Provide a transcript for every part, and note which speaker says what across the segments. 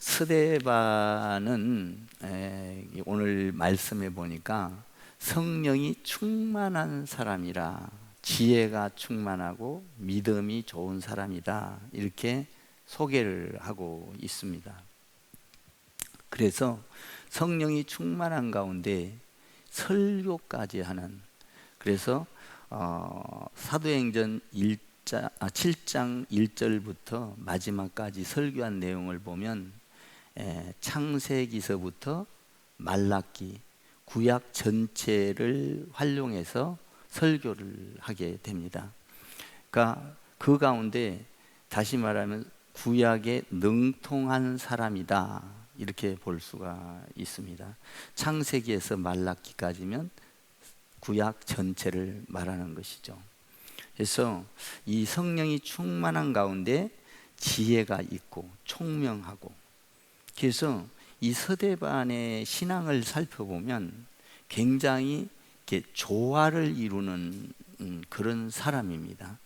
Speaker 1: 스데반은 오늘 말씀해 보니까 성령이 충만한 사람이라, 지혜가 충만하고 믿음이 좋은 사람이다, 이렇게 소개를 하고 있습니다. 그래서 성령이 충만한 가운데 설교까지 하는, 그래서 사도행전 7장 1절부터 마지막까지 설교한 내용을 보면 창세기서부터 말라기, 구약 전체를 활용해서 설교를 하게 됩니다. 그러니까 그 가운데 다시 말하면 구약에 능통한 사람이다, 이렇게 볼 수가 있습니다. 창세기에서 말라기까지면 구약 전체를 말하는 것이죠. 그래서 이 성령이 충만한 가운데 지혜가 있고 총명하고, 그래서 이 스데반의 신앙을 살펴보면 굉장히 이렇게 조화를 이루는 그런 사람입니다.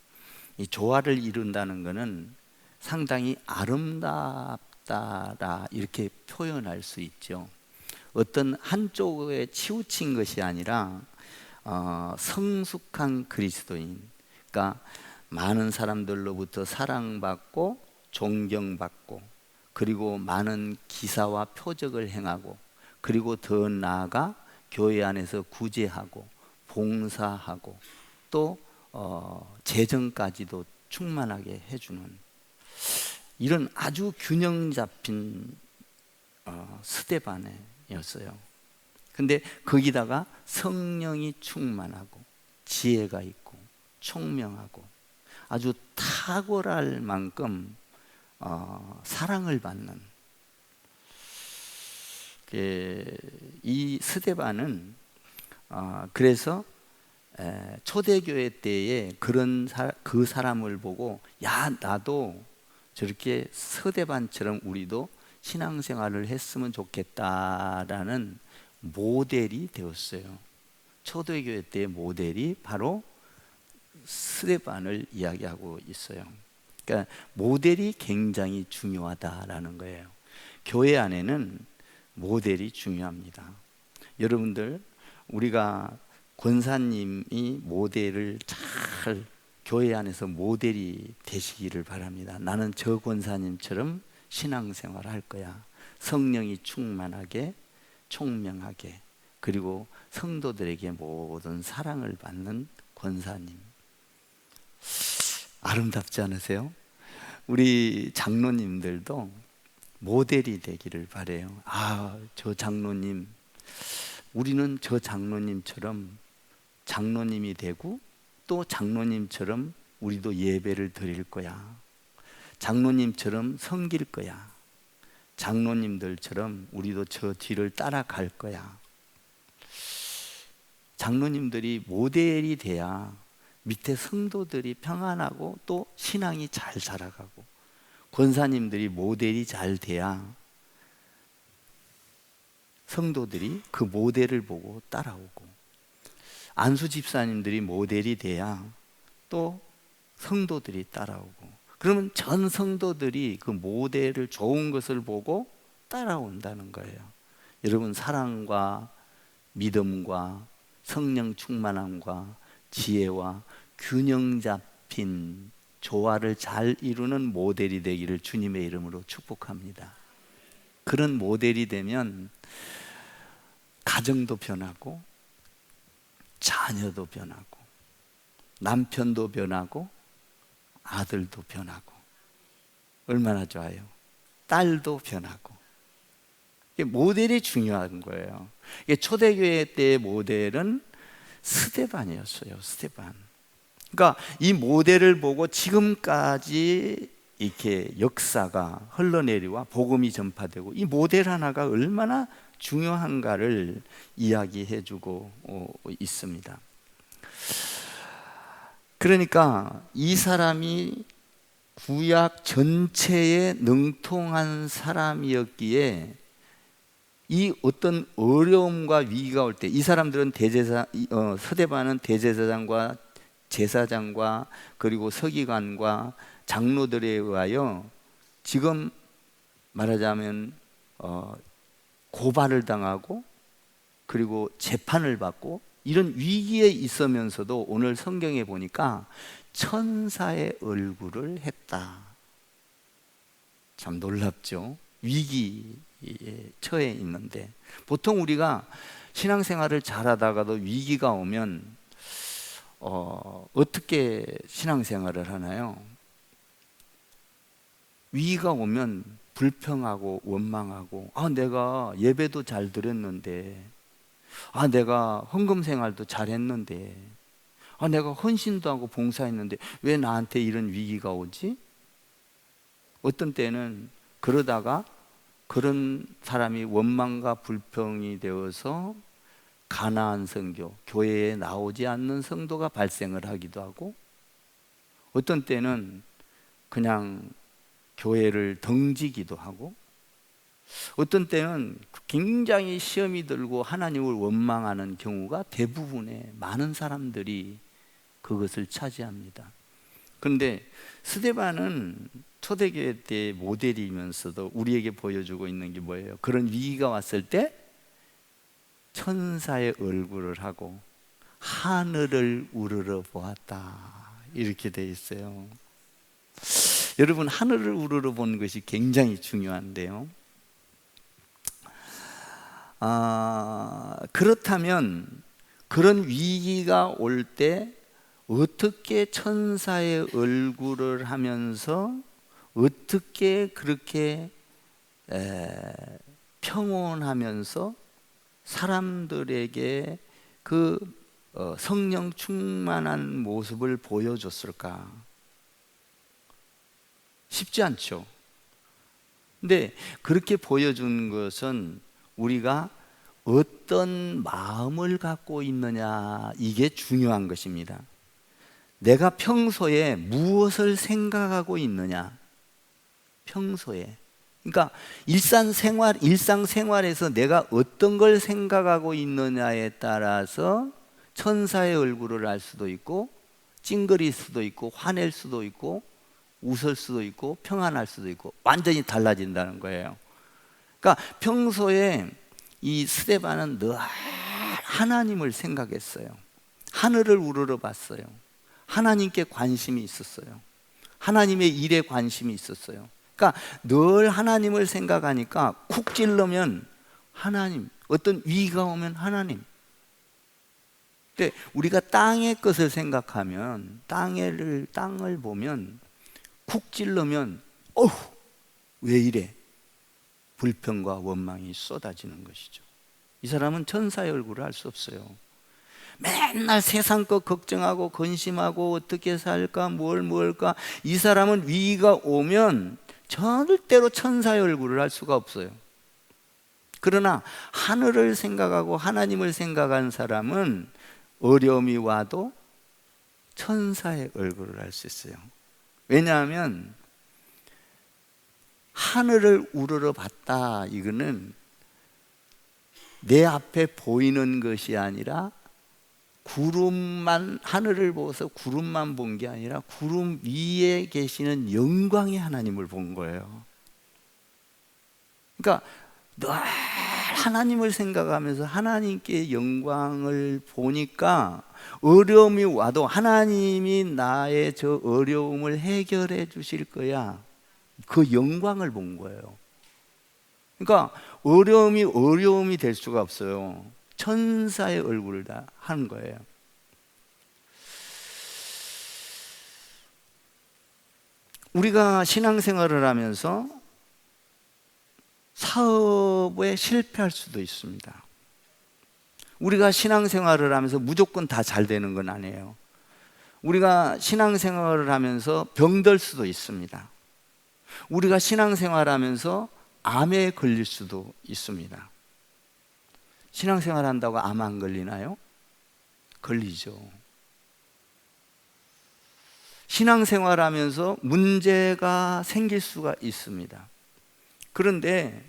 Speaker 1: 이 조화를 이룬다는 것은 상당히 아름답다라, 이렇게 표현할 수 있죠. 어떤 한쪽에 치우친 것이 아니라 성숙한 그리스도인, 그러니까 많은 사람들로부터 사랑받고 존경받고, 그리고 많은 기사와 표적을 행하고, 그리고 더 나아가 교회 안에서 구제하고 봉사하고 또 재정까지도 충만하게 해주는 이런 아주 균형 잡힌 스데반이었어요. 근데 거기다가 성령이 충만하고 지혜가 있고 총명하고 아주 탁월할 만큼 사랑을 받는, 이 스데반은 그래서 초대교회 때에 그 사람을 보고, 야, 나도 저렇게 스데반처럼 우리도 신앙생활을 했으면 좋겠다라는 모델이 되었어요. 초대교회 때의 모델이 바로 스데반을 이야기하고 있어요. 그러니까 모델이 굉장히 중요하다라는 거예요. 교회 안에는 모델이 중요합니다. 여러분들, 우리가 권사님이 모델을 잘 교회 안에서 모델이 되시기를 바랍니다. 나는 저 권사님처럼 신앙생활을 할 거야. 성령이 충만하게 총명하게, 그리고 성도들에게 모든 사랑을 받는 권사님. 아름답지 않으세요? 우리 장로님들도 모델이 되기를 바래요. 저 장로님, 우리는 저 장로님처럼 장로님이 되고 또 장로님처럼 우리도 예배를 드릴 거야. 장로님처럼 섬길 거야. 장로님들처럼 우리도 저 뒤를 따라갈 거야. 장로님들이 모델이 돼야 밑에 성도들이 평안하고 또 신앙이 잘 자라가고, 권사님들이 모델이 잘 돼야 성도들이 그 모델을 보고 따라오고, 안수 집사님들이 모델이 돼야 또 성도들이 따라오고, 그러면 전 성도들이 그 모델을 좋은 것을 보고 따라온다는 거예요. 여러분, 사랑과 믿음과 성령 충만함과 지혜와 균형 잡힌 조화를 잘 이루는 모델이 되기를 주님의 이름으로 축복합니다. 그런 모델이 되면 가정도 변하고 자녀도 변하고 남편도 변하고 아들도 변하고, 얼마나 좋아요. 딸도 변하고. 모델이 중요한 거예요. 초대교회 때의 모델은 스데반이었어요. 스데반. 그러니까 이 모델을 보고 지금까지 이렇게 역사가 흘러내리와 복음이 전파되고, 이 모델 하나가 얼마나 중요한가를 이야기해주고 있습니다. 그러니까 이 사람이 구약 전체에 능통한 사람이었기에 이 어떤 어려움과 위기가 올 때 이 사람들은 스데반은 대제사장과 제사장과 그리고 서기관과 장로들에 의하여 지금 말하자면 고발을 당하고 그리고 재판을 받고 이런 위기에 있으면서도 오늘 성경에 보니까 천사의 얼굴을 했다. 참 놀랍죠. 위기에 처해 있는데 보통 우리가 신앙생활을 잘하다가도 위기가 오면 어떻게 신앙생활을 하나요? 위기가 오면 불평하고 원망하고 내가 예배도 잘 드렸는데 내가 헌금 생활도 잘했는데 내가 헌신도 하고 봉사했는데 왜 나한테 이런 위기가 오지? 어떤 때는 그러다가 그런 사람이 원망과 불평이 되어서 가나안 성교, 교회에 나오지 않는 성도가 발생을 하기도 하고 어떤 때는 그냥 교회를 덩지기도 하고 어떤 때는 굉장히 시험이 들고 하나님을 원망하는 경우가 대부분의 많은 사람들이 그것을 차지합니다. 그런데 스데반은 초대교회 때 모델이면서도 우리에게 보여주고 있는 게 뭐예요? 그런 위기가 왔을 때 천사의 얼굴을 하고 하늘을 우러러 보았다 이렇게 돼 있어요. 여러분, 하늘을 우러러 보는 것이 굉장히 중요한데요. 그렇다면 그런 위기가 올 때 어떻게 천사의 얼굴을 하면서 어떻게 그렇게 평온하면서 사람들에게 그 성령 충만한 모습을 보여줬을까? 쉽지 않죠. 근데 그렇게 보여준 것은 우리가 어떤 마음을 갖고 있느냐, 이게 중요한 것입니다. 내가 평소에 무엇을 생각하고 있느냐, 평소에. 그러니까 일상생활에서 내가 어떤 걸 생각하고 있느냐에 따라서 천사의 얼굴을 알 수도 있고 찡그릴 수도 있고 화낼 수도 있고 웃을 수도 있고 평안할 수도 있고 완전히 달라진다는 거예요. 그러니까 평소에 이 스데반은 늘 하나님을 생각했어요. 하늘을 우러러 봤어요. 하나님께 관심이 있었어요. 하나님의 일에 관심이 있었어요. 그러니까 늘 하나님을 생각하니까 쿡 찔르면 하나님, 어떤 위기가 오면 하나님. 근데 우리가 땅의 것을 생각하면 땅을 보면 쿡 찔르면 왜 이래? 불평과 원망이 쏟아지는 것이죠. 이 사람은 천사의 얼굴을 알 수 없어요. 맨날 세상 것 걱정하고 근심하고 어떻게 살까 뭘까. 이 사람은 위기가 오면 절대로 천사의 얼굴을 알 수가 없어요. 그러나 하늘을 생각하고 하나님을 생각한 사람은 어려움이 와도 천사의 얼굴을 알 수 있어요. 왜냐하면 하늘을 우러러 봤다, 이거는 내 앞에 보이는 것이 아니라 구름만, 하늘을 보고서 구름만 본 게 아니라 구름 위에 계시는 영광의 하나님을 본 거예요. 그러니까 늘 하나님을 생각하면서 하나님께 영광을 보니까 어려움이 와도 하나님이 나의 저 어려움을 해결해 주실 거야, 그 영광을 본 거예요. 그러니까 어려움이 될 수가 없어요. 천사의 얼굴을 다 하는 거예요. 우리가 신앙생활을 하면서 사업에 실패할 수도 있습니다. 우리가 신앙생활을 하면서 무조건 다 잘 되는 건 아니에요. 우리가 신앙생활을 하면서 병들 수도 있습니다. 우리가 신앙생활을 하면서 암에 걸릴 수도 있습니다. 신앙생활 한다고 암 안 걸리나요? 걸리죠. 신앙생활 하면서 문제가 생길 수가 있습니다. 그런데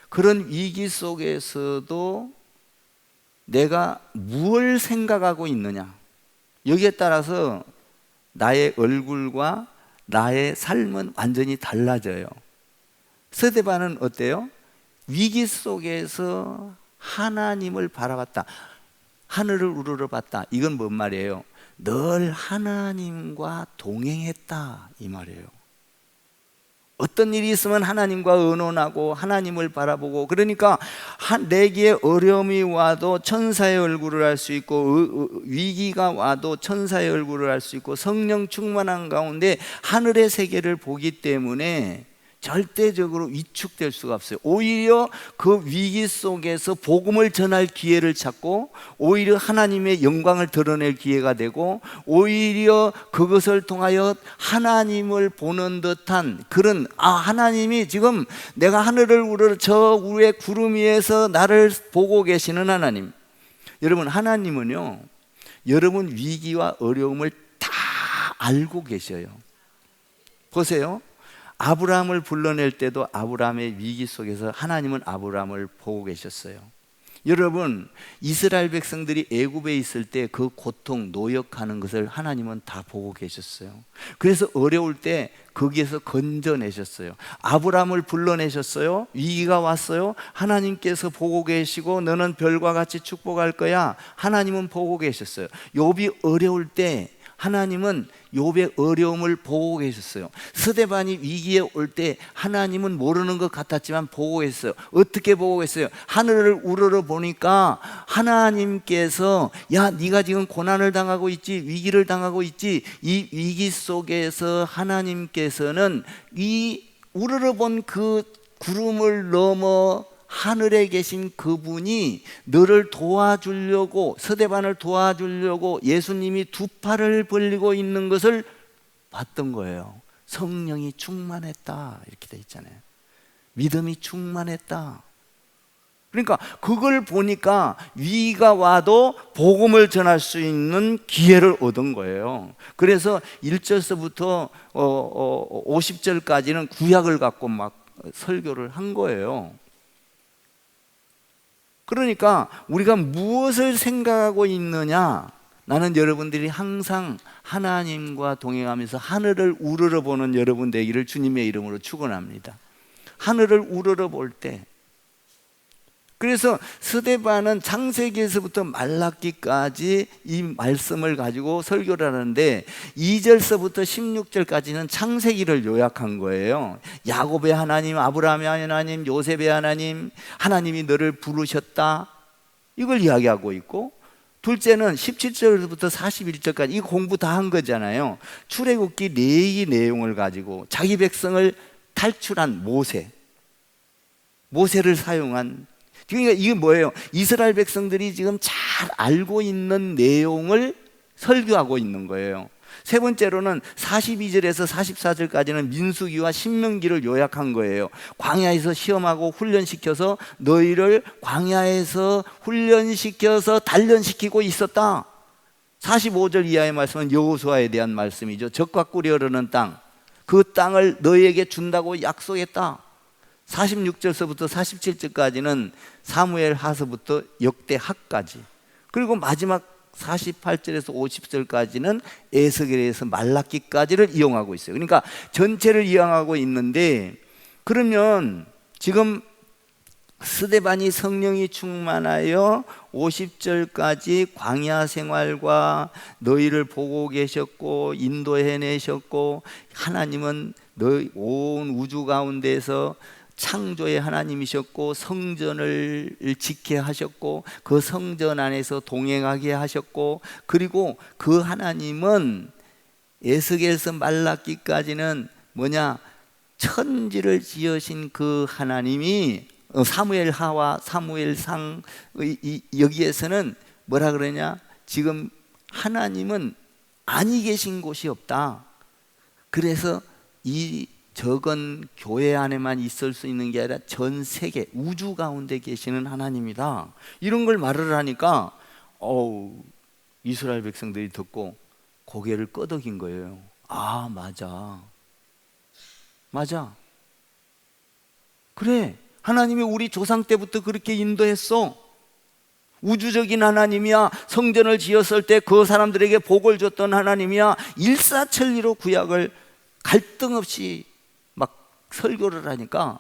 Speaker 1: 그런 위기 속에서도 내가 무엇을 생각하고 있느냐, 여기에 따라서 나의 얼굴과 나의 삶은 완전히 달라져요. 스데반은 어때요? 위기 속에서 하나님을 바라봤다. 하늘을 우러러봤다. 이건 뭔 말이에요? 늘 하나님과 동행했다 이 말이에요. 어떤 일이 있으면 하나님과 의논하고 하나님을 바라보고, 그러니까 내게 어려움이 와도 천사의 얼굴을 알 수 있고, 위기가 와도 천사의 얼굴을 알 수 있고, 성령 충만한 가운데 하늘의 세계를 보기 때문에 절대적으로 위축될 수가 없어요. 오히려 그 위기 속에서 복음을 전할 기회를 찾고, 오히려 하나님의 영광을 드러낼 기회가 되고, 오히려 그것을 통하여 하나님을 보는 듯한 그런, 하나님이 지금 내가 하늘을 우러러 저 위에 구름 위에서 나를 보고 계시는 하나님. 여러분, 하나님은요, 여러분 위기와 어려움을 다 알고 계셔요. 보세요. 아브라함을 불러낼 때도 아브라함의 위기 속에서 하나님은 아브라함을 보고 계셨어요. 여러분, 이스라엘 백성들이 애굽에 있을 때 그 고통, 노역하는 것을 하나님은 다 보고 계셨어요. 그래서 어려울 때 거기에서 건져내셨어요. 아브라함을 불러내셨어요. 위기가 왔어요. 하나님께서 보고 계시고 너는 별과 같이 축복할 거야. 하나님은 보고 계셨어요. 욥이 어려울 때 하나님은 욥의 어려움을 보고 계셨어요. 스데반이 위기에 올 때 하나님은 모르는 것 같았지만 보고 계셨어요. 어떻게 보고 계셨어요? 하늘을 우러러 보니까 하나님께서, 야, 네가 지금 고난을 당하고 있지, 위기를 당하고 있지. 이 위기 속에서 하나님께서는 이 우러러 본 그 구름을 넘어 하늘에 계신 그분이 너를 도와주려고, 스데반을 도와주려고 예수님이 두 팔을 벌리고 있는 것을 봤던 거예요. 성령이 충만했다 이렇게 돼 있잖아요. 믿음이 충만했다. 그러니까 그걸 보니까 위기가 와도 복음을 전할 수 있는 기회를 얻은 거예요. 그래서 1절서부터 50절까지는 구약을 갖고 막 설교를 한 거예요. 그러니까 우리가 무엇을 생각하고 있느냐, 나는 여러분들이 항상 하나님과 동행하면서 하늘을 우러러 보는 여러분 되기를 주님의 이름으로 축원합니다. 하늘을 우러러 볼 때, 그래서 스데반은 창세기에서부터 말라기까지 이 말씀을 가지고 설교를 하는데 2절서부터 16절까지는 창세기를 요약한 거예요. 야곱의 하나님, 아브라함의 하나님, 요셉의 하나님, 하나님이 너를 부르셨다, 이걸 이야기하고 있고, 둘째는 17절부터 41절까지 이 공부 다 한 거잖아요. 출애굽기 레위 내용을 가지고 자기 백성을 탈출한 모세를 사용한, 그러니까 이게 뭐예요? 이스라엘 백성들이 지금 잘 알고 있는 내용을 설교하고 있는 거예요. 세 번째로는 42절에서 44절까지는 민수기와 신명기를 요약한 거예요. 광야에서 시험하고 훈련시켜서 너희를 광야에서 훈련시켜서 단련시키고 있었다. 45절 이하의 말씀은 여호수아에 대한 말씀이죠. 젖과 꿀이 흐르는 땅, 그 땅을 너희에게 준다고 약속했다. 46절서부터 47절까지는 사무엘 하서부터 역대하까지, 그리고 마지막 48절에서 50절까지는 에스겔에서 말라기까지를 이용하고 있어요. 그러니까 전체를 이용하고 있는데, 그러면 지금 스데반이 성령이 충만하여 50절까지 광야 생활과 너희를 보고 계셨고 인도해내셨고, 하나님은 너희 온 우주 가운데서 창조의 하나님이셨고 성전을 지게 하셨고 그 성전 안에서 동행하게 하셨고, 그리고 그 하나님은 에스겔서 말라기까지는 뭐냐, 천지를 지으신 그 하나님이 사무엘 하와 사무엘 상 여기에서는 뭐라 그러냐, 지금 하나님은 아니 계신 곳이 없다. 그래서 이 적은 교회 안에만 있을 수 있는 게 아니라 전 세계 우주 가운데 계시는 하나님이다, 이런 걸 말을 하니까 이스라엘 백성들이 듣고 고개를 끄덕인 거예요. 아, 맞아, 그래, 하나님이 우리 조상 때부터 그렇게 인도했어. 우주적인 하나님이야. 성전을 지었을 때 그 사람들에게 복을 줬던 하나님이야. 일사천리로 구약을 갈등 없이 막 설교를 하니까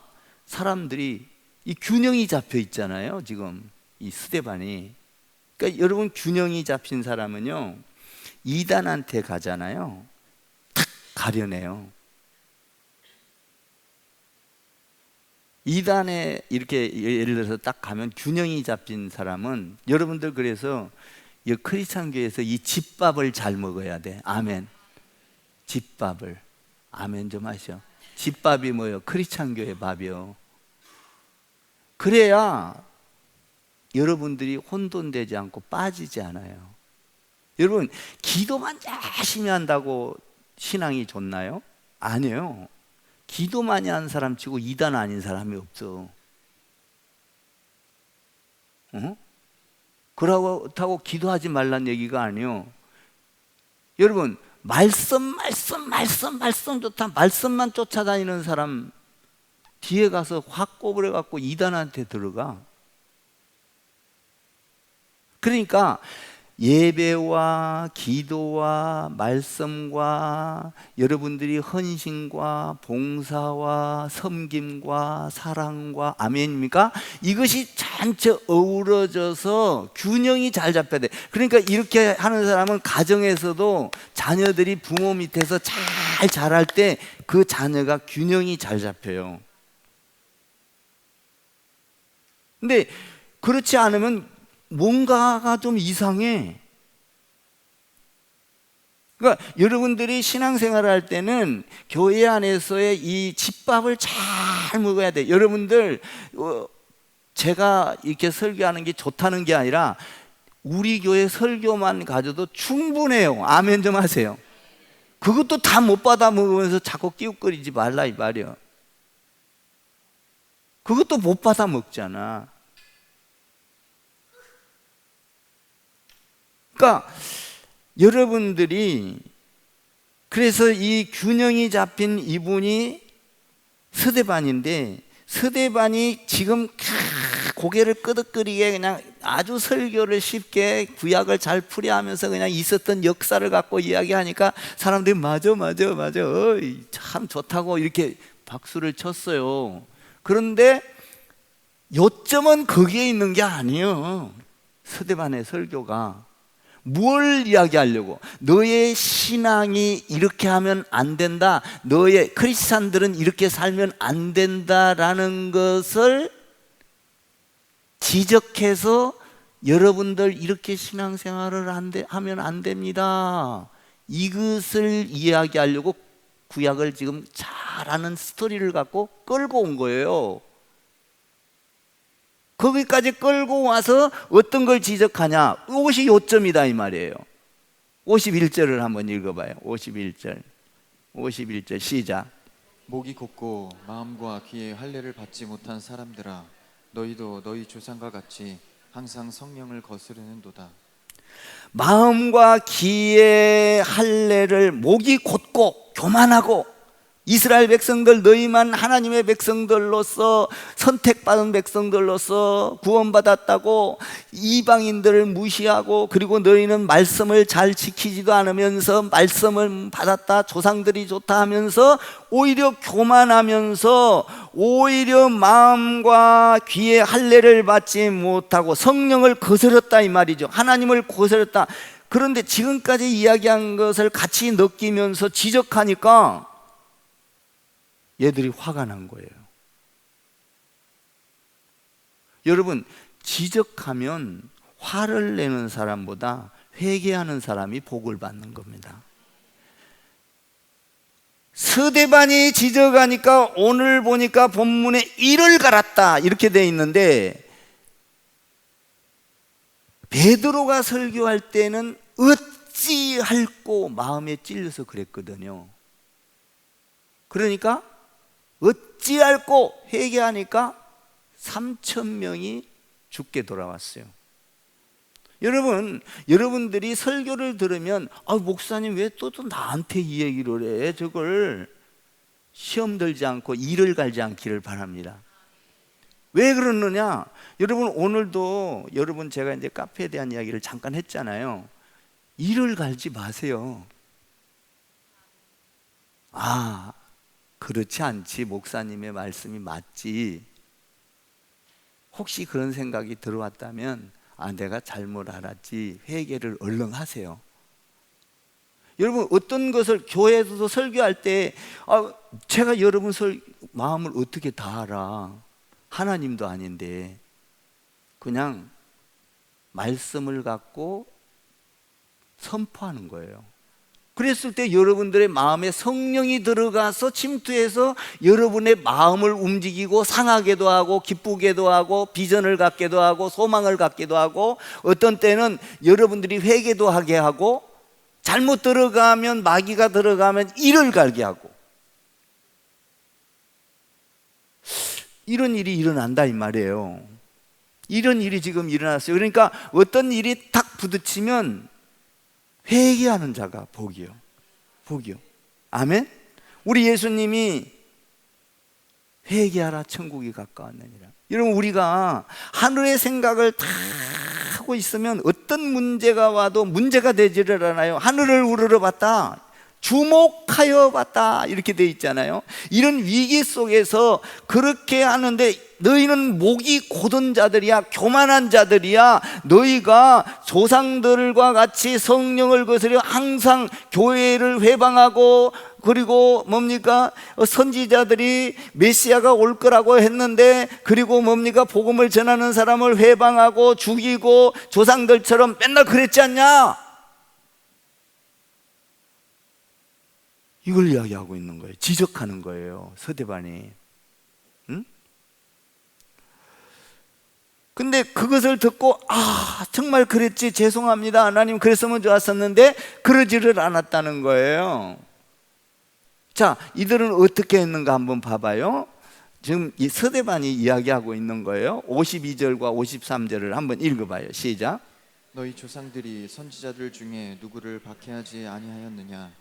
Speaker 1: 사람들이 이 균형이 잡혀 있잖아요. 지금 이 스데반이. 그러니까 여러분, 균형이 잡힌 사람은요, 이단한테 가잖아요. 탁 가려내요. 이단에 이렇게 예를 들어서 딱 가면 균형이 잡힌 사람은, 여러분들 그래서 이 크리스찬 교회에서 이 집밥을 잘 먹어야 돼. 아멘. 집밥을. 아멘 좀 하셔. 집밥이 뭐예요? 크리스찬 교회 밥이요. 그래야 여러분들이 혼돈되지 않고 빠지지 않아요. 여러분, 기도만 열심히 한다고 신앙이 좋나요? 아니에요. 기도 많이 하는 사람 치고 이단 아닌 사람이 없어. 그렇다고 기도하지 말란 얘기가 아니에요. 여러분, 말씀 좋다. 말씀만 쫓아다니는 사람 뒤에 가서 확 꼬부려 갖고 이단한테 들어가. 그러니까 예배와 기도와 말씀과 여러분들이 헌신과 봉사와 섬김과 사랑과, 아멘입니까? 이것이 전체 어우러져서 균형이 잘 잡혀야 돼. 그러니까 이렇게 하는 사람은 가정에서도 자녀들이 부모 밑에서 잘 자랄 때 그 자녀가 균형이 잘 잡혀요. 근데 그렇지 않으면 뭔가가 좀 이상해. 그러니까 여러분들이 신앙생활을 할 때는 교회 안에서의 이 집밥을 잘 먹어야 돼. 여러분들, 제가 이렇게 설교하는 게 좋다는 게 아니라 우리 교회 설교만 가져도 충분해요. 아멘 좀 하세요. 그것도 다 못 받아 먹으면서 자꾸 끼웃거리지 말라 이 말이야. 그것도 못 받아 먹잖아. 그러니까 여러분들이, 그래서 이 균형이 잡힌 이분이 스데반인데, 스데반이 지금 고개를 끄덕거리게 그냥 아주 설교를 쉽게 구약을 잘 풀이하면서 그냥 있었던 역사를 갖고 이야기하니까 사람들이 맞아 어이, 참 좋다고 이렇게 박수를 쳤어요. 그런데 요점은 거기에 있는 게 아니에요. 스데반의 설교가 뭘 이야기하려고? 너의 신앙이 이렇게 하면 안 된다, 너의 크리스찬들은 이렇게 살면 안 된다라는 것을 지적해서 여러분들 이렇게 신앙생활을 하면 안 됩니다, 이것을 이야기하려고 구약을 지금 잘하는 스토리를 갖고 끌고 온 거예요. 거기까지 끌고 와서 어떤 걸 지적하냐? 이것이 요점이다 이 말이에요. 51절을 한번 읽어봐요. 51절 시작.
Speaker 2: 목이 곧고 마음과 귀에 할례를 받지 못한 사람들아, 너희도 너희 조상과 같이 항상 성령을 거스르는도다.
Speaker 1: 마음과 귀에 할례를, 목이 곧고 교만하고, 이스라엘 백성들, 너희만 하나님의 백성들로서, 선택받은 백성들로서 구원받았다고 이방인들을 무시하고, 그리고 너희는 말씀을 잘 지키지도 않으면서 말씀을 받았다, 조상들이 좋다 하면서 오히려 교만하면서 오히려 마음과 귀에 할례를 받지 못하고 성령을 거스렸다 이 말이죠. 하나님을 거스렸다. 그런데 지금까지 이야기한 것을 같이 느끼면서 지적하니까 얘들이 화가 난 거예요. 여러분, 지적하면 화를 내는 사람보다 회개하는 사람이 복을 받는 겁니다. 스데반이 지적하니까 오늘 보니까 본문에 이를 갈았다 이렇게 돼 있는데, 베드로가 설교할 때는 어찌할꼬 마음에 찔려서 그랬거든요. 그러니까 어찌할꼬 회개하니까 3,000명이 죽게 돌아왔어요. 여러분들이 설교를 들으면 목사님 왜 또 나한테 이 얘기를 해? 저걸 시험 들지 않고 이를 갈지 않기를 바랍니다. 왜 그러느냐? 여러분, 오늘도 제가 이제 카페에 대한 이야기를 잠깐 했잖아요. 이를 갈지 마세요. 그렇지 않지, 목사님의 말씀이 맞지. 혹시 그런 생각이 들어왔다면 내가 잘못 알았지, 회개를 얼른 하세요. 여러분, 어떤 것을 교회에서도 설교할 때 제가 여러분 마음을 어떻게 다 알아? 하나님도 아닌데. 그냥 말씀을 갖고 선포하는 거예요. 그랬을 때 여러분들의 마음에 성령이 들어가서 침투해서 여러분의 마음을 움직이고 상하게도 하고 기쁘게도 하고 비전을 갖게도 하고 소망을 갖기도 하고, 어떤 때는 여러분들이 회개도 하게 하고, 잘못 들어가면, 마귀가 들어가면 이를 갈게 하고, 이런 일이 일어난다 이 말이에요. 이런 일이 지금 일어났어요. 그러니까 어떤 일이 탁 부딪히면 회개하는 자가 복이요. 복이요. 아멘. 우리 예수님이 회개하라 천국이 가까웠느니라. 여러분, 우리가 하늘의 생각을 다 하고 있으면 어떤 문제가 와도 문제가 되지를 않아요. 하늘을 우러러봤다, 주목하여 봤다, 이렇게 돼 있잖아요. 이런 위기 속에서 그렇게 하는데, 너희는 목이 곧은 자들이야, 교만한 자들이야. 너희가 조상들과 같이 성령을 거스려 항상 교회를 회방하고, 그리고 뭡니까? 선지자들이 메시아가 올 거라고 했는데, 그리고 뭡니까? 복음을 전하는 사람을 회방하고 죽이고 조상들처럼 맨날 그랬지 않냐? 이걸 이야기하고 있는 거예요. 지적하는 거예요, 서대반이. 응? 근데 그것을 듣고 정말 그랬지, 죄송합니다 하나님, 그랬으면 좋았었는데 그러지를 않았다는 거예요. 자, 이들은 어떻게 했는가 한번 봐봐요. 지금 이 서대반이 이야기하고 있는 거예요. 52절과 53절을 한번 읽어봐요. 시작.
Speaker 2: 너희 조상들이 선지자들 중에 누구를 박해하지 아니하였느냐?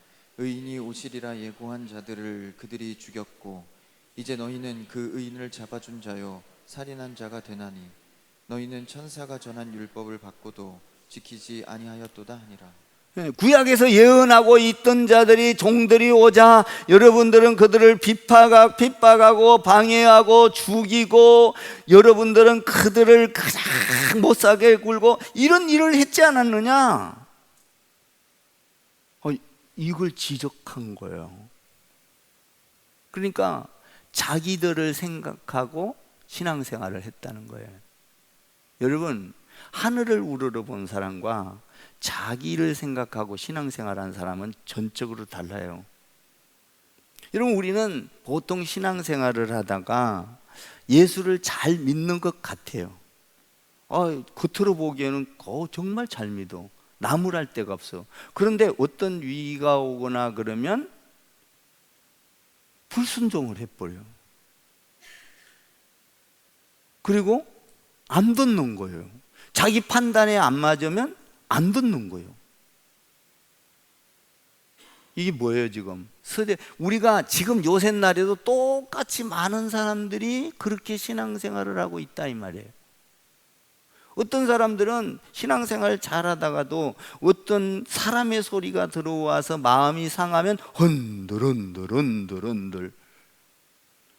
Speaker 2: 의인이 오시리라 예고한 자들을 그들이 죽였고, 이제 너희는 그 의인을 잡아준 자요 살인한 자가 되나니, 너희는 천사가 전한 율법을 받고도 지키지 아니하였도다 하니라.
Speaker 1: 구약에서 예언하고 있던 자들이, 종들이 오자 여러분들은 그들을 핍박하고 방해하고 죽이고, 여러분들은 그들을 가장 못사게 굴고 이런 일을 했지 않았느냐? 이걸 지적한 거예요. 그러니까 자기들을 생각하고 신앙생활을 했다는 거예요. 여러분, 하늘을 우러러 본 사람과 자기를 생각하고 신앙생활한 사람은 전적으로 달라요. 여러분, 우리는 보통 신앙생활을 하다가 예수를 잘 믿는 것 같아요. 겉으로 보기에는 정말 잘 믿어. 나무랄 데가 없어. 그런데 어떤 위기가 오거나 그러면 불순종을 해버려. 그리고 안 듣는 거예요. 자기 판단에 안 맞으면 안 듣는 거예요. 이게 뭐예요 지금? 우리가 지금 요새 날에도 똑같이 많은 사람들이 그렇게 신앙생활을 하고 있다 이 말이에요. 어떤 사람들은 신앙생활 잘하다가도 어떤 사람의 소리가 들어와서 마음이 상하면 흔들.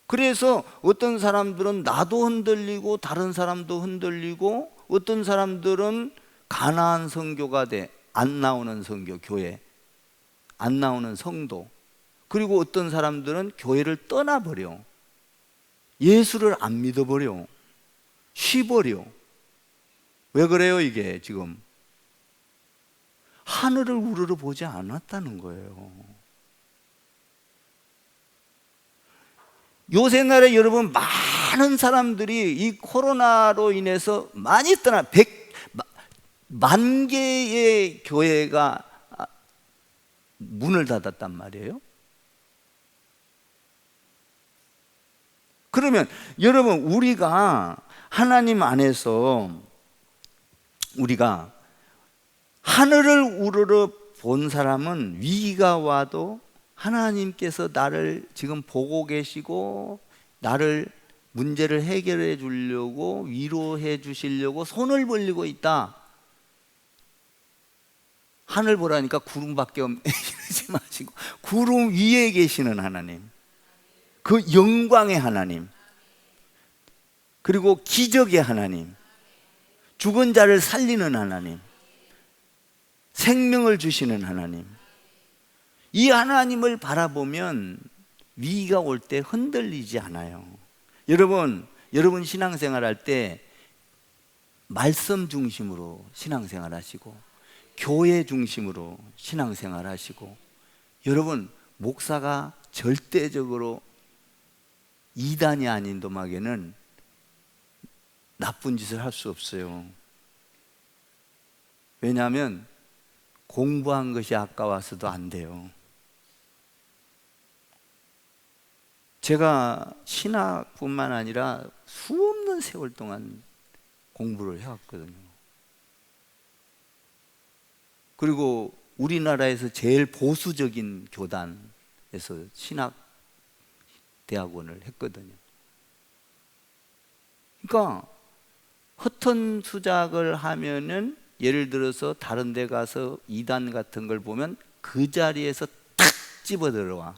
Speaker 1: 그래서 어떤 사람들은 나도 흔들리고 다른 사람도 흔들리고, 어떤 사람들은 가나안 선교가 돼. 안 나오는 선교, 교회 안 나오는 성도. 그리고 어떤 사람들은 교회를 떠나버려. 예수를 안 믿어버려. 쉬버려. 왜 그래요 이게 지금? 하늘을 우러러 보지 않았다는 거예요. 요새 날에 여러분, 많은 사람들이 이 코로나로 인해서 많이 떠나, 100만 개의 교회가 문을 닫았단 말이에요. 그러면 여러분, 우리가 하나님 안에서 우리가 하늘을 우러러 본 사람은 위기가 와도 하나님께서 나를 지금 보고 계시고 나를 문제를 해결해 주려고, 위로해 주시려고 손을 벌리고 있다. 하늘 보라니까 구름밖에 없네 이러지 마시고 구름 위에 계시는 하나님, 그 영광의 하나님, 그리고 기적의 하나님, 죽은 자를 살리는 하나님, 생명을 주시는 하나님, 이 하나님을 바라보면 위기가 올 때 흔들리지 않아요. 여러분 신앙생활 할 때 말씀 중심으로 신앙생활 하시고, 교회 중심으로 신앙생활 하시고, 여러분 목사가 절대적으로 이단이 아닌 도막에는 나쁜 짓을 할 수 없어요. 왜냐하면 공부한 것이 아까워서도 안 돼요. 제가 신학뿐만 아니라 수없는 세월 동안 공부를 해왔거든요. 그리고 우리나라에서 제일 보수적인 교단에서 신학 대학원을 했거든요. 그러니까 허튼 수작을 하면은, 예를 들어서 다른 데 가서 이단 같은 걸 보면 그 자리에서 탁 집어 들어와.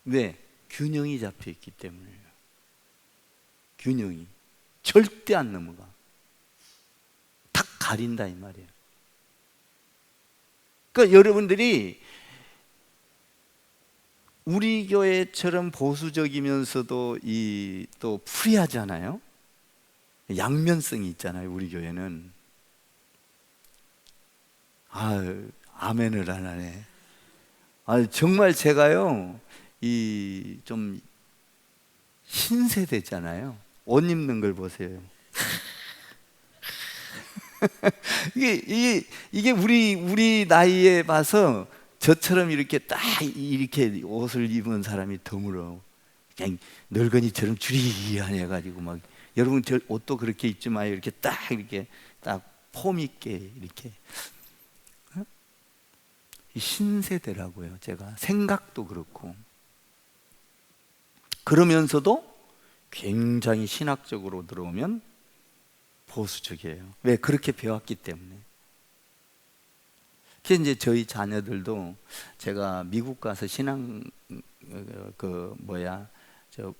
Speaker 1: 왜? 균형이 잡혀 있기 때문이에요. 균형이 절대 안 넘어가. 탁 가린다 이 말이에요. 그러니까 여러분들이 우리 교회처럼 보수적이면서도 또 프리하잖아요. 양면성이 있잖아요. 우리 교회는. 아멘을 안 하네. 정말 제가요, 좀 신세대잖아요. 옷 입는 걸 보세요. 이게 우리 나이에 봐서 저처럼 이렇게 딱 이렇게 옷을 입은 사람이 드물어. 그냥 늙은이처럼 주리하네 가지고 막. 여러분 저 옷도 그렇게 입지 마요. 이렇게 딱 폼 있게 이렇게. 신세대라고요. 제가 생각도 그렇고. 그러면서도 굉장히 신학적으로 들어오면 보수적이에요. 왜? 그렇게 배웠기 때문에. 그래서 이제 저희 자녀들도 제가 미국 가서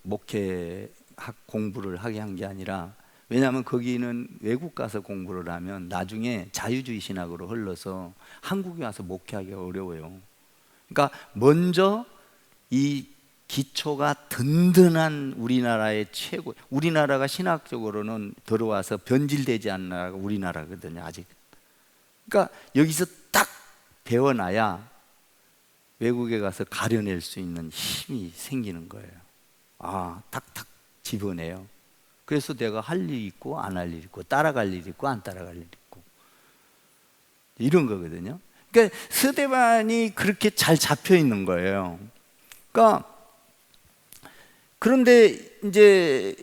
Speaker 1: 목회학 공부를 하게 한 게 아니라, 왜냐하면 거기는 외국 가서 공부를 하면 나중에 자유주의 신학으로 흘러서 한국에 와서 목회하기가 어려워요. 그러니까 먼저 이 기초가 든든한 우리나라가 신학적으로는 들어와서 변질되지 않는 나라가 우리나라거든요, 아직. 그러니까 여기서 딱 배워놔야 외국에 가서 가려낼 수 있는 힘이 생기는 거예요. 탁탁 집어내요. 그래서 내가 할 일이 있고 안 할 일이 있고, 따라갈 일이 있고 안 따라갈 일이 있고, 이런 거거든요. 그러니까 서대반이 그렇게 잘 잡혀 있는 거예요. 그런데 이제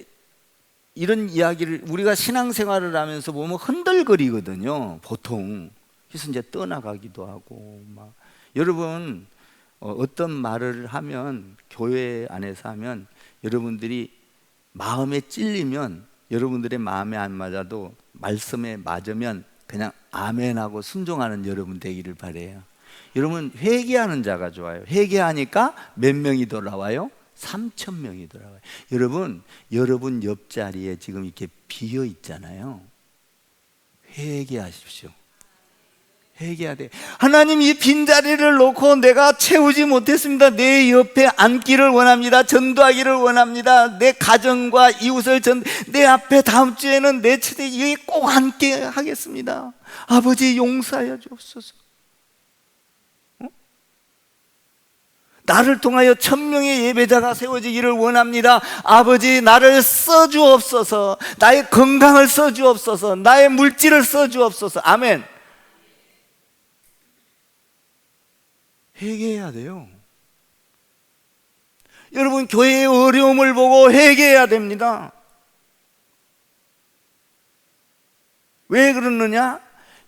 Speaker 1: 이런 이야기를 우리가 신앙생활을 하면서 보면 흔들거리거든요, 보통. 그래서 이제 떠나가기도 하고 막. 여러분 어떤 말을 하면, 교회 안에서 하면, 여러분들이 마음에 찔리면, 여러분들의 마음에 안 맞아도 말씀에 맞으면 그냥 아멘하고 순종하는 여러분 되기를 바라요. 여러분 회개하는 자가 좋아요. 회개하니까 몇 명이 돌아와요? 3,000명이 돌아와요. 여러분 옆자리에 지금 이렇게 비어 있잖아요. 회개하십시오. 회개해야 돼. 하나님, 이 빈자리를 놓고 내가 채우지 못했습니다. 내 옆에 앉기를 원합니다. 전도하기를 원합니다. 내 가정과 이웃을 내 앞에 다음 주에는 내 처제 여기 꼭 앉게 하겠습니다. 아버지 용서하여 주옵소서. 나를 통하여 1,000명의 예배자가 세워지기를 원합니다. 아버지 나를 써주옵소서. 나의 건강을 써주옵소서. 나의 물질을 써주옵소서. 아멘. 회개해야 돼요. 여러분 교회의 어려움을 보고 회개해야 됩니다. 왜 그러느냐?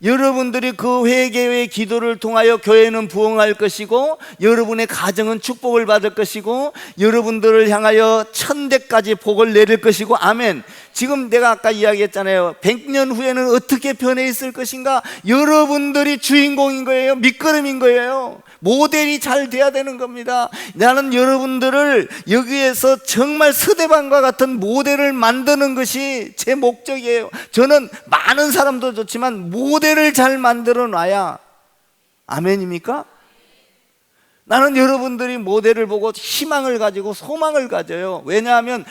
Speaker 1: 여러분들이 그 회개의 기도를 통하여 교회는 부흥할 것이고, 여러분의 가정은 축복을 받을 것이고, 여러분들을 향하여 천대까지 복을 내릴 것이고. 아멘. 지금 내가 아까 이야기했잖아요. 100년 후에는 어떻게 변해 있을 것인가? 여러분들이 주인공인 거예요. 밑거름인 거예요. 모델이 잘 돼야 되는 겁니다. 나는 여러분들을 여기에서 정말 서대반과 같은 모델을 만드는 것이 제 목적이에요. 저는 많은 사람도 좋지만 모델을 잘 만들어 놔야, 아멘입니까? 나는 여러분들이 모델을 보고 희망을 가지고 소망을 가져요. 왜냐하면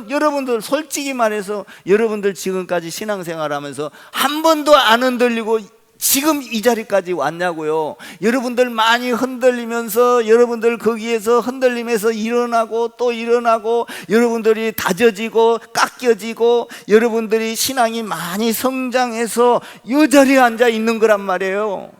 Speaker 1: 여러분들 솔직히 말해서 여러분들 지금까지 신앙생활하면서 한 번도 안 흔들리고 지금 이 자리까지 왔냐고요. 여러분들 많이 흔들리면서, 여러분들 거기에서 흔들림에서 일어나고 또 일어나고, 여러분들이 다져지고 깎여지고, 여러분들이 신앙이 많이 성장해서 이 자리에 앉아 있는 거란 말이에요.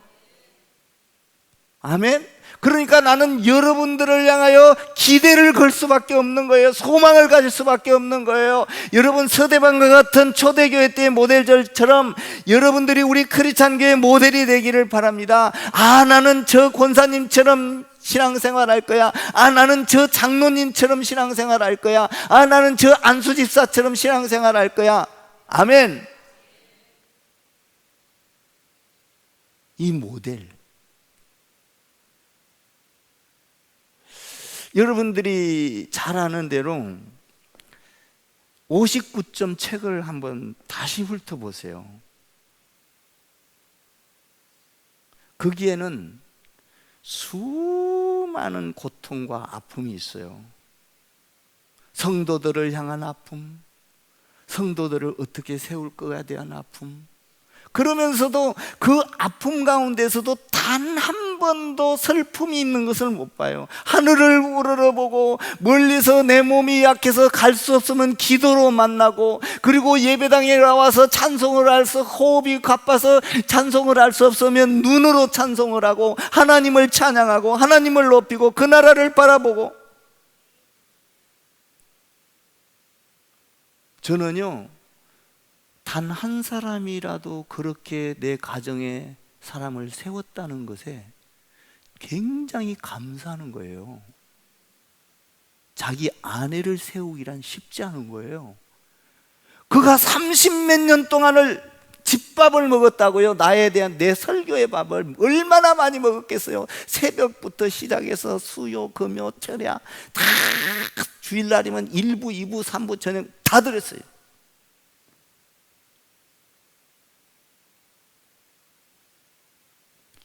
Speaker 1: 아멘. 그러니까 나는 여러분들을 향하여 기대를 걸 수밖에 없는 거예요. 소망을 가질 수밖에 없는 거예요. 여러분, 서대반과 같은 초대교회 때의 모델들처럼 여러분들이 우리 크리스찬 교회 모델이 되기를 바랍니다. 아, 나는 저 권사님처럼 신앙생활 할 거야. 아, 나는 저 장로님처럼 신앙생활 할 거야. 아, 나는 저 안수집사처럼 신앙생활 할 거야. 아멘. 이 모델, 여러분들이 잘 아는 대로 59점 책을 한번 다시 훑어보세요. 거기에는 수많은 고통과 아픔이 있어요. 성도들을 향한 아픔, 성도들을 어떻게 세울 거에 대한 아픔, 그러면서도 그 아픔 가운데서도 단 한 번도 슬픔이 있는 것을 못 봐요. 하늘을 우러러보고, 멀리서 내 몸이 약해서 갈 수 없으면 기도로 만나고, 그리고 예배당에 나와서 찬송을 할 수, 호흡이 가빠서 찬송을 할 수 없으면 눈으로 찬송을 하고 하나님을 찬양하고 하나님을 높이고 그 나라를 바라보고. 저는요, 단 한 사람이라도 그렇게 내 가정에 사람을 세웠다는 것에 굉장히 감사하는 거예요. 자기 아내를 세우기란 쉽지 않은 거예요. 그가 30몇 년 동안을 집밥을 먹었다고요. 나에 대한 내 설교의 밥을 얼마나 많이 먹었겠어요. 새벽부터 시작해서 수요, 금요, 철야 다 주일날이면 1부, 2부, 3부, 저녁 다 들었어요.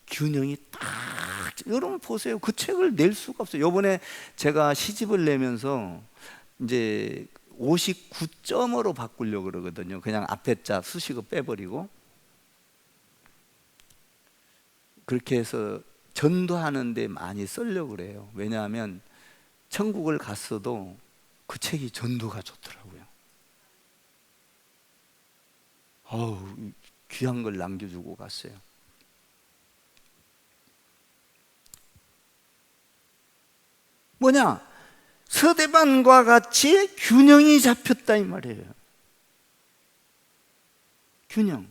Speaker 1: 균형이 딱, 여러분 보세요. 그 책을 낼 수가 없어요. 이번에 제가 시집을 내면서 이제 59점으로 바꾸려고 그러거든요. 그냥 앞에 자 수식어 빼버리고. 그렇게 해서 전도하는데 많이 쓰려고 그래요. 왜냐하면 천국을 갔어도 그 책이 전도가 좋더라고요. 어우, 귀한 걸 남겨주고 갔어요. 뭐냐? 서대반과 같이 균형이 잡혔다 이 말이에요. 균형.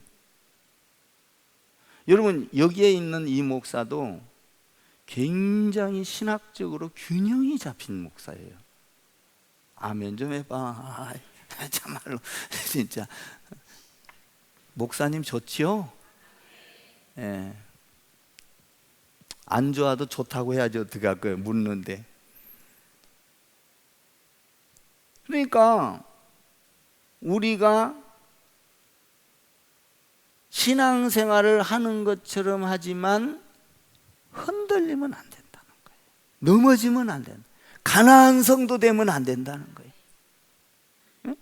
Speaker 1: 여러분, 여기에 있는 이 목사도 굉장히 신학적으로 균형이 잡힌 목사예요. 아멘 좀 해봐. 참말로 진짜 목사님 좋지요? 예. 안 좋아도 좋다고 해야지 어떻게 할 거예요? 묻는데. 그러니까 우리가 신앙생활을 하는 것처럼 하지만 흔들리면 안 된다는 거예요. 넘어지면 안 된다. 가나안 성도 되면 안 된다는 거예요. 응?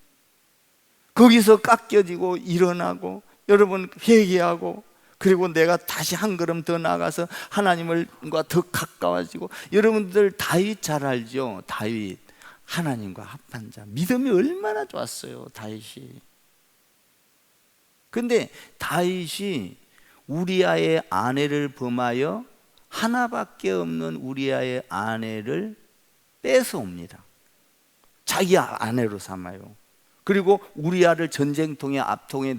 Speaker 1: 거기서 깎여지고 일어나고, 여러분 회개하고, 그리고 내가 다시 한 걸음 더 나가서 하나님과 더 가까워지고. 여러분들 다윗 잘 알죠? 다윗, 하나님과 합한 자, 믿음이 얼마나 좋았어요, 다윗이. 근데 다윗이 우리아의 아내를 범하여 하나밖에 없는 우리아의 아내를 뺏어옵니다. 자기 아내로 삼아요. 그리고 우리아를 전쟁통에 앞줄에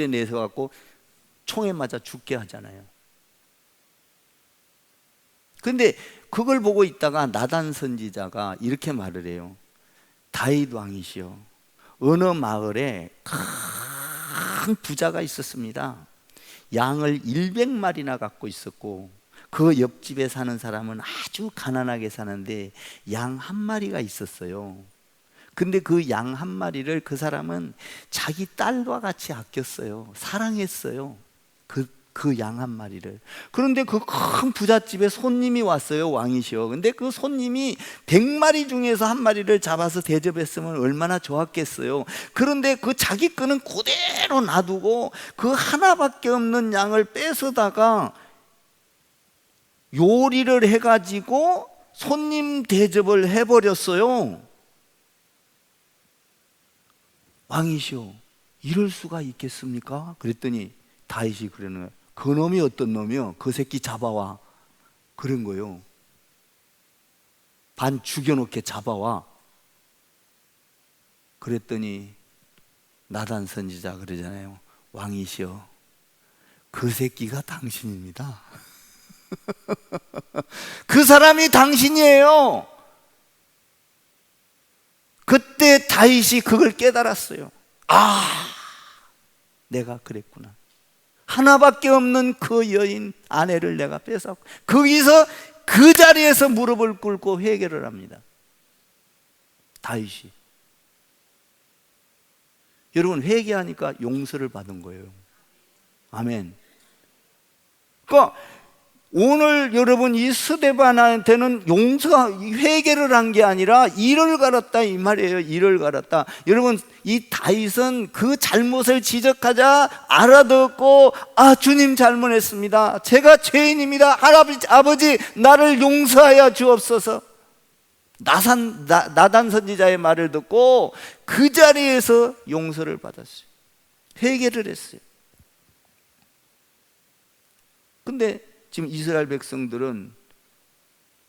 Speaker 1: 내서 갖고 총에 맞아 죽게 하잖아요. 근데 그걸 보고 있다가 나단 선지자가 이렇게 말을 해요. 다윗 왕이시여, 어느 마을에 큰 부자가 있었습니다. 양을 100마리나 갖고 있었고 그 옆집에 사는 사람은 아주 가난하게 사는데 양 한 마리가 있었어요. 근데 그 양 한 마리를 그 사람은 자기 딸과 같이 아꼈어요. 사랑했어요. 그 양 한 마리를. 그런데 그 큰 부잣집에 손님이 왔어요. 왕이시여. 근데 그 손님이 100마리 중에서 한 마리를 잡아서 대접했으면 얼마나 좋았겠어요. 그런데 그 자기 거는 그대로 놔두고 그 하나밖에 없는 양을 뺏어다가 요리를 해가지고 손님 대접을 해버렸어요. 왕이시여, 이럴 수가 있겠습니까? 그랬더니 다윗이 그러는 거예요. 그 놈이 어떤 놈이요? 그 새끼 잡아와. 그런 거예요. 반 죽여놓게 잡아와. 그랬더니 나단 선지자 그러잖아요. 왕이시여, 그 새끼가 당신입니다. 그 사람이 당신이에요. 그때 다윗이 그걸 깨달았어요. 아, 내가 그랬구나. 하나밖에 없는 그 여인 아내를 내가 뺏었고, 거기서 그 자리에서 무릎을 꿇고 회개를 합니다. 다윗이. 여러분, 회개하니까 용서를 받은 거예요. 아멘. 그러니까 오늘 여러분 이 스데반한테는 회개를 한 게 아니라 이를 갈았다 이 말이에요. 이를 갈았다. 여러분, 이 다윗은 그 잘못을 지적하자 알아듣고, 아, 주님 잘못했습니다. 제가 죄인입니다. 아버지 나를 용서하여 주옵소서. 나단 선지자의 말을 듣고 그 자리에서 용서를 받았어요. 회개를 했어요. 근데 지금 이스라엘 백성들은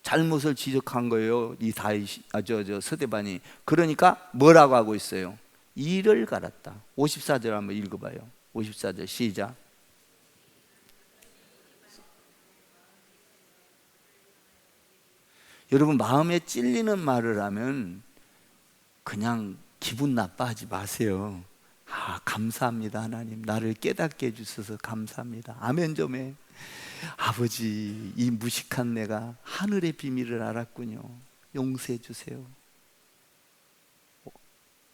Speaker 1: 잘못을 지적한 거예요. 이 스데반이. 그러니까 뭐라고 하고 있어요? 이를 갈았다. 54절 한번 읽어봐요. 54절 시작. 여러분, 마음에 찔리는 말을 하면 그냥 기분 나빠하지 마세요. 아, 감사합니다. 하나님 나를 깨닫게 해주셔서 감사합니다. 아멘 좀 해. 아버지, 이 무식한 내가 하늘의 비밀을 알았군요. 용서해 주세요.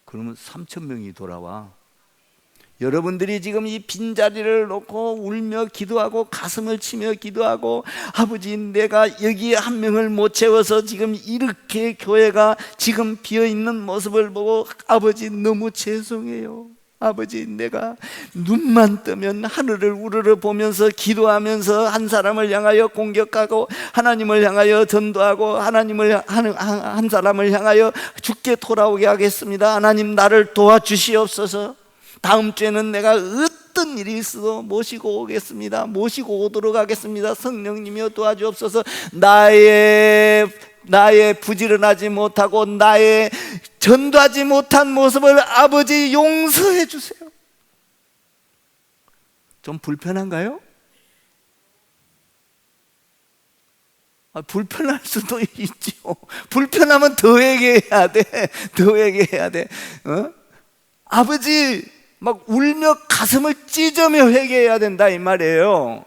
Speaker 1: 그러면 3,000명이 돌아와. 여러분들이 지금 이 빈자리를 놓고 울며 기도하고 가슴을 치며 기도하고, 아버지 내가 여기에 한 명을 못 채워서 지금 이렇게 교회가 지금 비어있는 모습을 보고 아버지 너무 죄송해요. 아버지, 내가 눈만 뜨면 하늘을 우러러 보면서 기도하면서 한 사람을 향하여 공격하고 하나님을 향하여 전도하고 한 사람을 향하여 죽게 돌아오게 하겠습니다. 하나님 나를 도와주시옵소서. 다음 주에는 내가 어떤 일이 있어도 모시고 오겠습니다. 모시고 오도록 하겠습니다. 성령님이여 도와주옵소서. 나의 부지런하지 못하고 나의 전도하지 못한 모습을 아버지 용서해 주세요. 좀 불편한가요? 불편할 수도 있죠. 불편하면 더 얘기해야 돼. 더 얘기해야 돼. 아버지 막 울며 가슴을 찢으며 회개해야 된다 이 말이에요.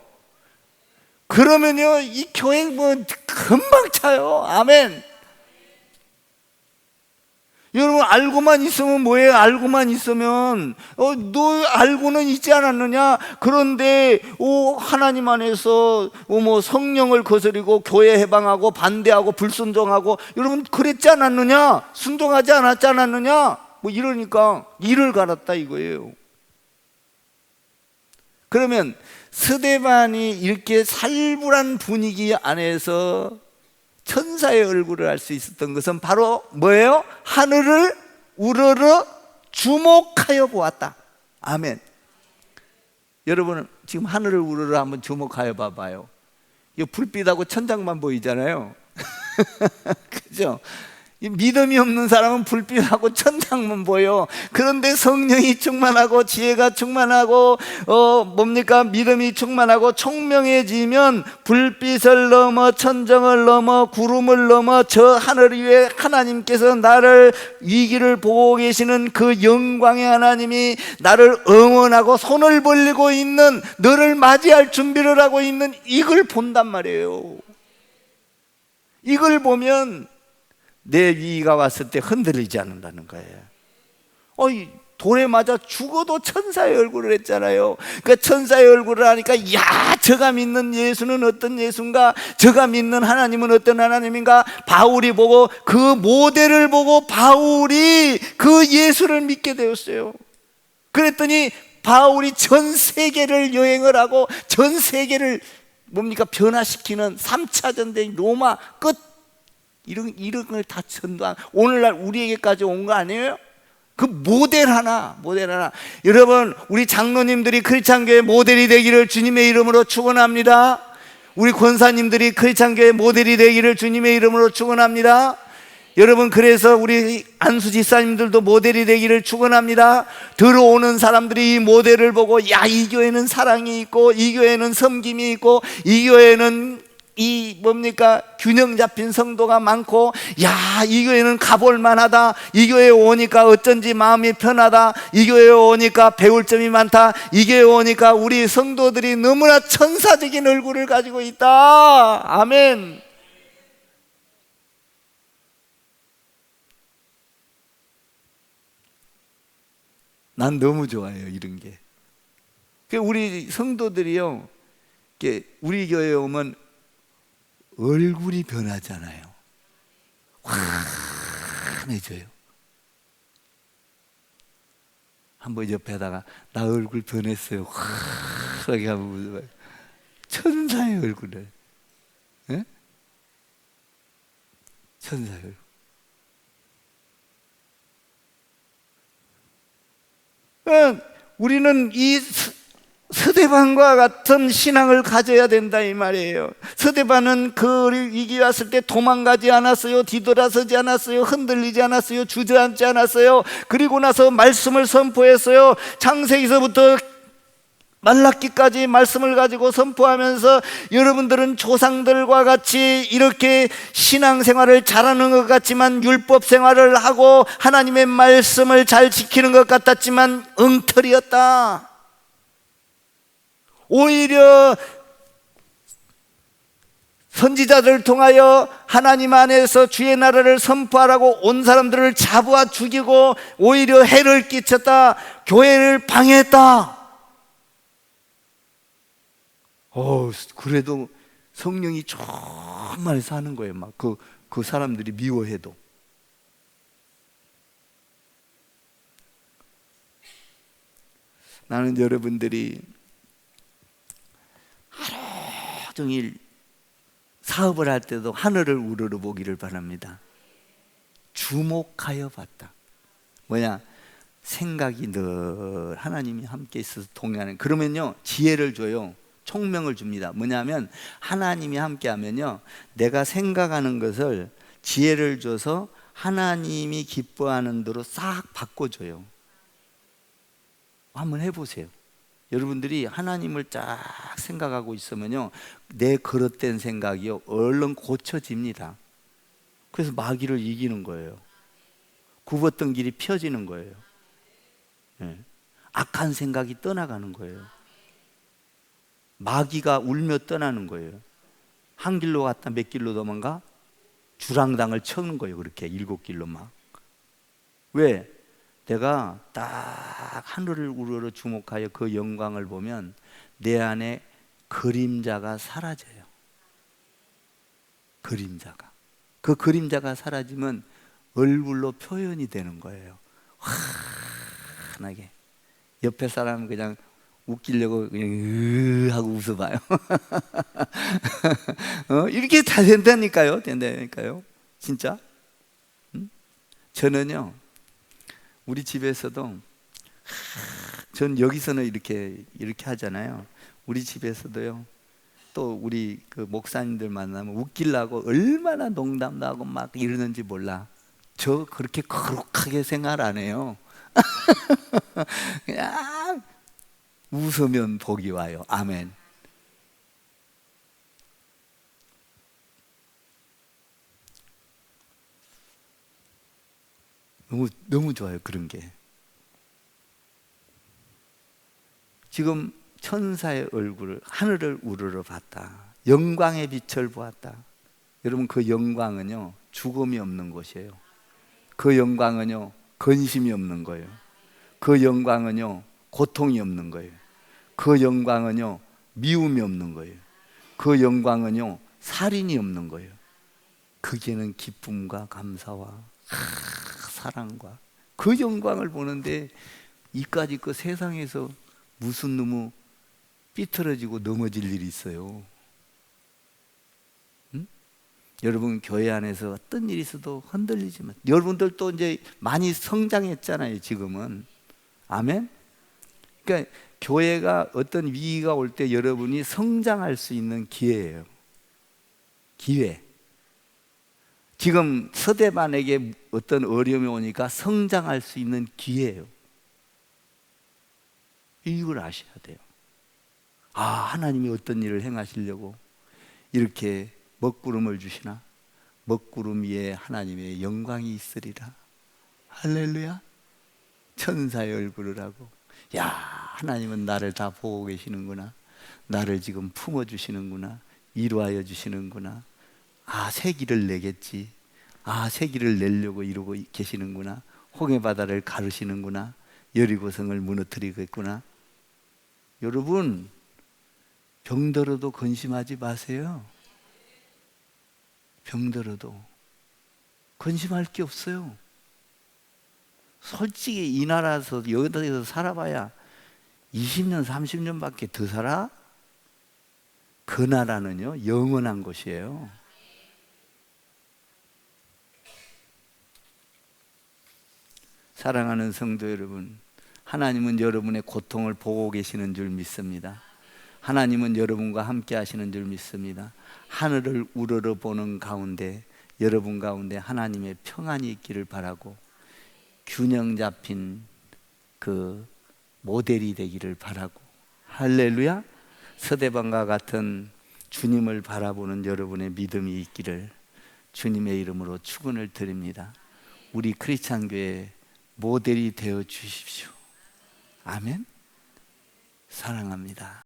Speaker 1: 그러면요 이 교회 뭐 금방 차요. 아멘. 여러분, 알고만 있으면 뭐예요? 알고만 있으면 너 알고는 있지 않았느냐? 그런데 하나님 안에서 뭐 성령을 거스리고 교회 해방하고 반대하고 불순종하고, 여러분 그랬지 않았느냐? 순종하지 않았지 않았느냐? 뭐 이러니까 이를 갈았다 이거예요. 그러면 스데반이 이렇게 살벌한 분위기 안에서 천사의 얼굴을 알 수 있었던 것은 바로 뭐예요? 하늘을 우러러 주목하여 보았다. 아멘. 여러분 지금 하늘을 우러러 한번 주목하여 봐봐요. 이 불빛하고 천장만 보이잖아요. 그죠? 이 믿음이 없는 사람은 불빛하고 천장만 보여. 그런데 성령이 충만하고 지혜가 충만하고 믿음이 충만하고 총명해지면 불빛을 넘어 천정을 넘어 구름을 넘어 저 하늘 위에 하나님께서 나를 위기를 보고 계시는 그 영광의 하나님이 나를 응원하고 손을 벌리고 있는, 너를 맞이할 준비를 하고 있는 이걸 본단 말이에요. 이걸 보면 내 위기가 왔을 때 흔들리지 않는다는 거예요. 돌에 맞아 죽어도 천사의 얼굴을 했잖아요. 그러니까 천사의 얼굴을 하니까, 야, 저가 믿는 예수는 어떤 예수인가, 저가 믿는 하나님은 어떤 하나님인가. 바울이 보고, 그 모델을 보고 바울이 그 예수를 믿게 되었어요. 그랬더니 바울이 전 세계를 여행을 하고 전 세계를 변화시키는 3차 전쟁 로마 끝, 이런 걸 다 전도한, 오늘날 우리에게까지 온 거 아니에요? 그 모델 하나. 여러분, 우리 장로님들이 크리스찬교회 모델이 되기를 주님의 이름으로 축원합니다. 우리 권사님들이 크리스찬교회 모델이 되기를 주님의 이름으로 축원합니다. 여러분, 그래서 우리 안수 지사님들도 모델이 되기를 축원합니다. 들어오는 사람들이 이 모델을 보고, 야, 이 교회는 사랑이 있고, 이 교회는 섬김이 있고, 이 교회는 균형 잡힌 성도가 많고, 야, 이 교회는 가볼 만하다, 이 교회에 오니까 어쩐지 마음이 편하다, 이 교회에 오니까 배울 점이 많다, 이 교회에 오니까 우리 성도들이 너무나 천사적인 얼굴을 가지고 있다. 아멘. 난 너무 좋아요, 이런 게. 우리 성도들이요, 우리 교회에 오면 얼굴이 변하잖아요. 환해져요. 한번 옆에다가 나 얼굴 변했어요, 환하게 하면 천사의 얼굴을, 예? 천사의 얼굴. 우리는 이 스데반과 같은 신앙을 가져야 된다, 이 말이에요. 스데반은 그 위기 왔을 때 도망가지 않았어요. 뒤돌아서지 않았어요. 흔들리지 않았어요. 주저앉지 않았어요. 그리고 나서 말씀을 선포했어요. 창세기서부터 말라기까지 말씀을 가지고 선포하면서, 여러분들은 조상들과 같이 이렇게 신앙생활을 잘하는 것 같지만, 율법 생활을 하고 하나님의 말씀을 잘 지키는 것 같았지만 엉터리였다. 오히려 선지자들을 통하여 하나님 안에서 주의 나라를 선포하라고 온 사람들을 잡아 죽이고 오히려 해를 끼쳤다. 교회를 방해했다. 그래도 성령이 정말 사는 거예요. 막 그 사람들이 미워해도. 나는 여러분들이 하루 종일 사업을 할 때도 하늘을 우러러 보기를 바랍니다. 주목하여 봤다. 생각이 늘 하나님이 함께 있어서 동행하는. 그러면요, 지혜를 줘요. 총명을 줍니다. 뭐냐면, 하나님이 함께 하면요, 내가 생각하는 것을 지혜를 줘서 하나님이 기뻐하는 대로 싹 바꿔줘요. 한번 해보세요. 여러분들이 하나님을 쫙 생각하고 있으면요, 내 거릇된 생각이요, 얼른 고쳐집니다. 그래서 마귀를 이기는 거예요. 굽었던 길이 펴지는 거예요. 악한 생각이 떠나가는 거예요. 마귀가 울며 떠나는 거예요. 한 길로 갔다 몇 길로 도망가? 주랑당을 쳐는 거예요. 그렇게 7길로 막. 왜? 내가 딱 하늘을 우러러 주목하여 그 영광을 보면 내 안에 그림자가 사라져요. 그림자가. 그 그림자가 사라지면 얼굴로 표현이 되는 거예요. 환하게. 옆에 사람은 그냥 웃기려고 그냥 하고 웃어봐요. 이렇게 다 된다니까요. 진짜. 저는요, 우리 집에서도, 전 여기서는 이렇게 하잖아요. 우리 집에서도요, 또 우리 그 목사님들 만나면 웃기려고 얼마나 농담도 하고 막 이러는지 몰라. 저 그렇게 거룩하게 생활 안 해요. 그냥 웃으면 복이 와요. 아멘. 너무 좋아요, 그런 게. 지금 천사의 얼굴을, 하늘을 우러러 봤다. 영광의 빛을 보았다. 여러분, 그 영광은요, 죽음이 없는 것이에요. 그 영광은요, 근심이 없는 거예요. 그 영광은요, 고통이 없는 거예요. 그 영광은요, 미움이 없는 거예요. 그 영광은요, 살인이 없는 거예요. 그게는 기쁨과 감사와 사랑과 그 영광을 보는데, 이까짓 그 세상에서 무슨 놈의 삐뚤어지고 넘어질 일이 있어요. 응? 여러분, 교회 안에서 어떤 일이 있어도 흔들리지만, 여러분들도 이제 많이 성장했잖아요, 지금은. 아멘? 그러니까 교회가 어떤 위기가 올 때 여러분이 성장할 수 있는 기회예요. 기회. 지금 서대반에게 어떤 어려움이 오니까 성장할 수 있는 기회예요. 이걸 아셔야 돼요. 아, 하나님이 어떤 일을 행하시려고 이렇게 먹구름을 주시나? 먹구름 위에 하나님의 영광이 있으리라. 할렐루야. 천사의 얼굴을 하고, 야, 하나님은 나를 다 보고 계시는구나. 나를 지금 품어주시는구나. 위로하여 주시는구나. 아, 새기를 내겠지. 아, 새기를 내려고 이러고 계시는구나. 홍해바다를 가르시는구나. 여리고성을 무너뜨리겠구나. 여러분, 병들어도 근심하지 마세요. 병들어도 근심할 게 없어요. 솔직히 이 나라에서 여기서 살아봐야 20년, 30년밖에 더 살아? 그 나라는요, 영원한 곳이에요. 사랑하는 성도 여러분, 하나님은 여러분의 고통을 보고 계시는 줄 믿습니다. 하나님은 여러분과 함께 하시는 줄 믿습니다. 하늘을 우러러 보는 가운데, 여러분 가운데 하나님의 평안이 있기를 바라고, 균형 잡힌 그 모델이 되기를 바라고, 할렐루야. 서대반과 같은 주님을 바라보는 여러분의 믿음이 있기를 주님의 이름으로 축원을 드립니다. 우리 크리스찬 교회 모델이 되어 주십시오. 아멘. 사랑합니다.